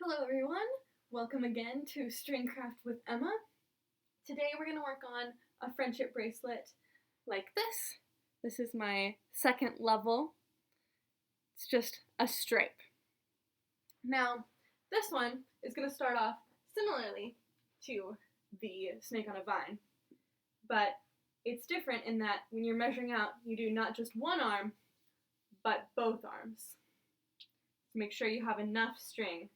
Hello everyone, welcome again to Stringcraft with Emma. Today we're going to work on a friendship bracelet like this. This is my second level. It's just a stripe. Now, this one is going to start off similarly to the snake on a vine, but it's different in that when you're measuring out, you do not just one arm, but both arms. So make sure you have enough string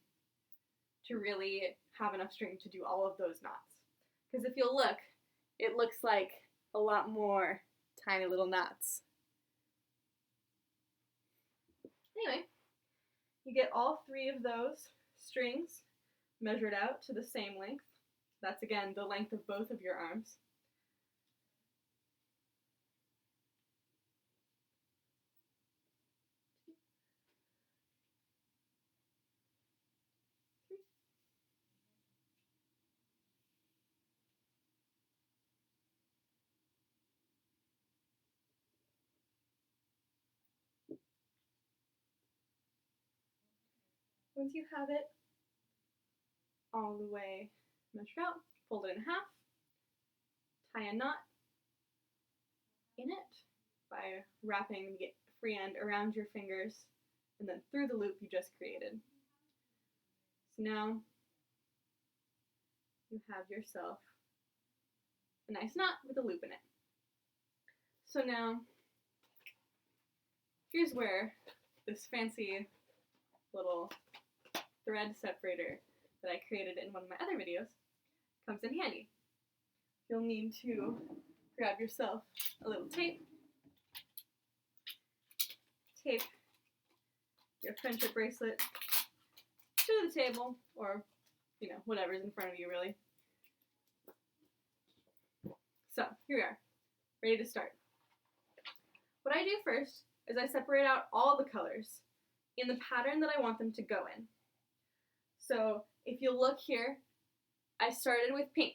to really have enough string to do all of those knots. Because if you'll look, it looks like a lot more tiny little knots. Anyway, you get all three of those strings measured out to the same length. That's again the length of both of your arms. Once you have it all the way measured out, fold it in half, tie a knot in it by wrapping the free end around your fingers and then through the loop you just created. So now you have yourself a nice knot with a loop in it. So now here's where this fancy little thread separator that I created in one of my other videos comes in handy. You'll need to grab yourself a little tape, tape your friendship bracelet to the table, or whatever's in front of you really. So here we are, ready to start. What I do first is I separate out all the colors in the pattern that I want them to go in. So if you look here, I started with pink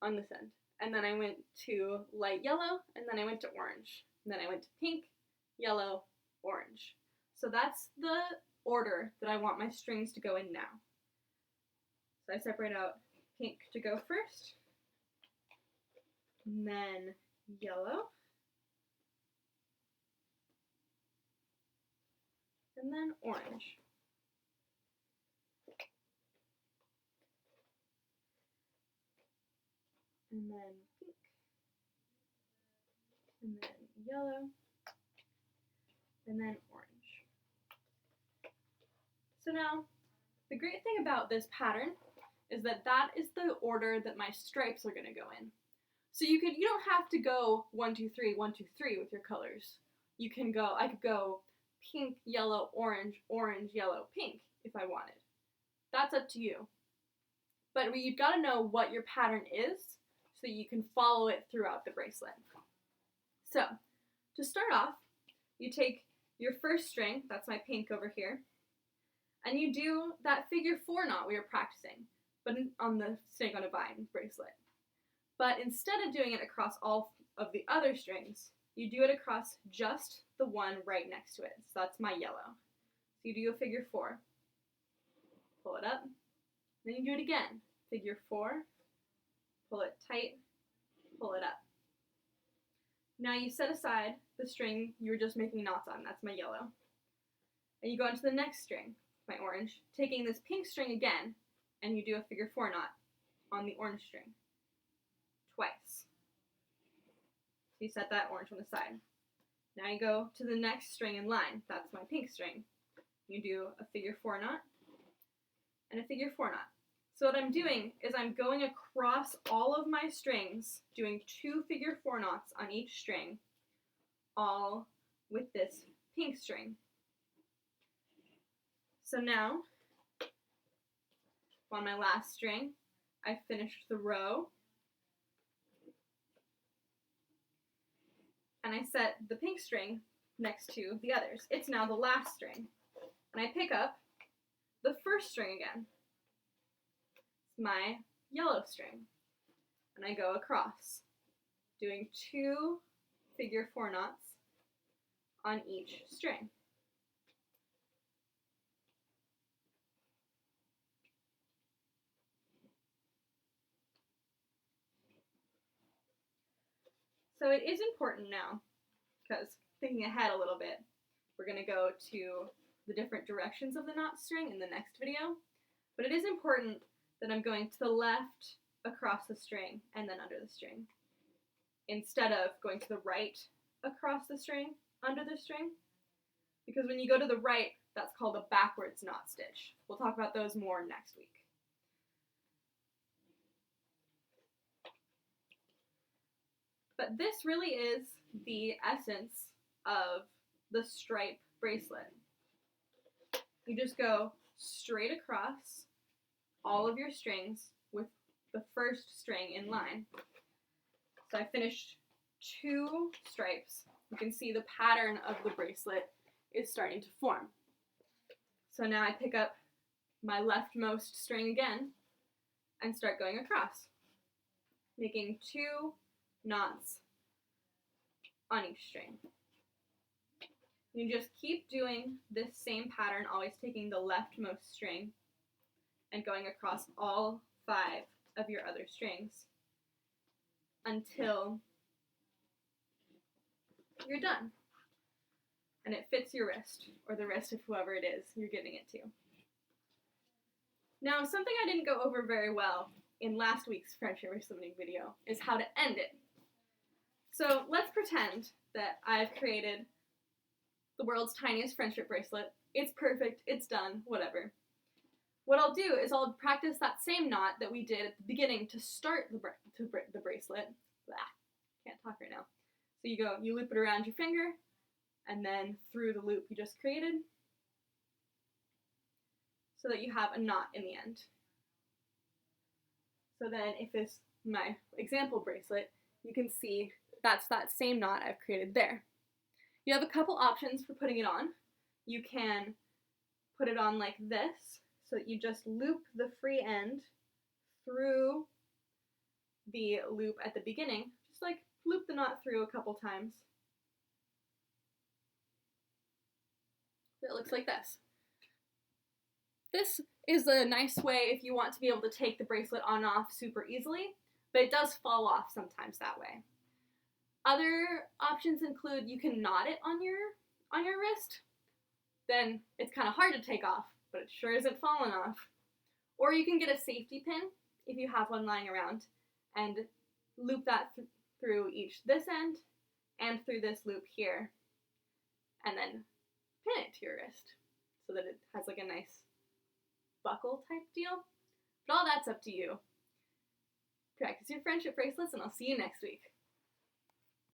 on this end, and then I went to light yellow, and then I went to orange, and then I went to pink, yellow, orange. So that's the order that I want my strings to go in now. So I separate out pink to go first, and then yellow, and then orange. And then pink, and then yellow, and then orange. So now, the great thing about this pattern is that that is the order that my stripes are going to go in. So you don't have to go 1, 2, 3, 1, 2, 3 with your colors. I could go pink, yellow, orange, orange, yellow, pink if I wanted. That's up to you. But you've got to know what your pattern is so you can follow it throughout the bracelet. So, to start off, you take your first string, that's my pink over here, and you do that figure 4 knot we were practicing, but on the snake on a vine bracelet. But instead of doing it across all of the other strings, you do it across just the one right next to it. So that's my yellow. So you do a figure 4, pull it up, then you do it again, figure 4, pull it tight, pull it up. Now you set aside the string you were just making knots on, that's my yellow. And you go into the next string, my orange, taking this pink string again, and you do a figure 4 knot on the orange string, twice. So you set that orange one aside. Now you go to the next string in line, that's my pink string. You do a figure 4 knot, and a figure 4 knot. So what I'm doing is I'm going across all of my strings, doing 2 figure 4 knots on each string, all with this pink string. So now, on my last string, I finished the row, and I set the pink string next to the others. It's now the last string. And I pick up the first string again. My yellow string, and I go across, doing 2 figure 4 knots on each string. So it is important now, because thinking ahead a little bit, we're going to go to the different directions of the knot string in the next video. But it is important that I'm going to the left across the string and then under the string, instead of going to the right across the string, under the string. Because when you go to the right, that's called a backwards knot stitch. We'll talk about those more next week. But this really is the essence of the stripe bracelet. You just go straight across all of your strings with the first string in line. So I finished 2 stripes. You can see the pattern of the bracelet is starting to form. So now I pick up my leftmost string again and start going across, making 2 knots on each string. You just keep doing this same pattern, always taking the leftmost string and going across all 5 of your other strings until you're done. And it fits your wrist, or the wrist of whoever it is you're giving it to. Now, something I didn't go over very well in last week's friendship bracelet video is how to end it. So let's pretend that I've created the world's tiniest friendship bracelet. It's perfect, it's done, whatever. What I'll do is I'll practice that same knot that we did at the beginning to start the bracelet. Blah, can't talk right now. So you loop it around your finger, and then through the loop you just created, so that you have a knot in the end. So then if it's my example bracelet, you can see that's that same knot I've created there. You have a couple options for putting it on. You can put it on like this, so that you just loop the free end through the loop at the beginning. Just like loop the knot through a couple times. It looks like this. This is a nice way if you want to be able to take the bracelet on and off super easily, but it does fall off sometimes that way. Other options include you can knot it on your wrist. Then it's kind of hard to take off, but it sure isn't falling off. Or you can get a safety pin if you have one lying around and loop that through this end and through this loop here, and then pin it to your wrist so that it has like a nice buckle type deal. But all that's up to you. Practice your friendship bracelets, and I'll see you next week.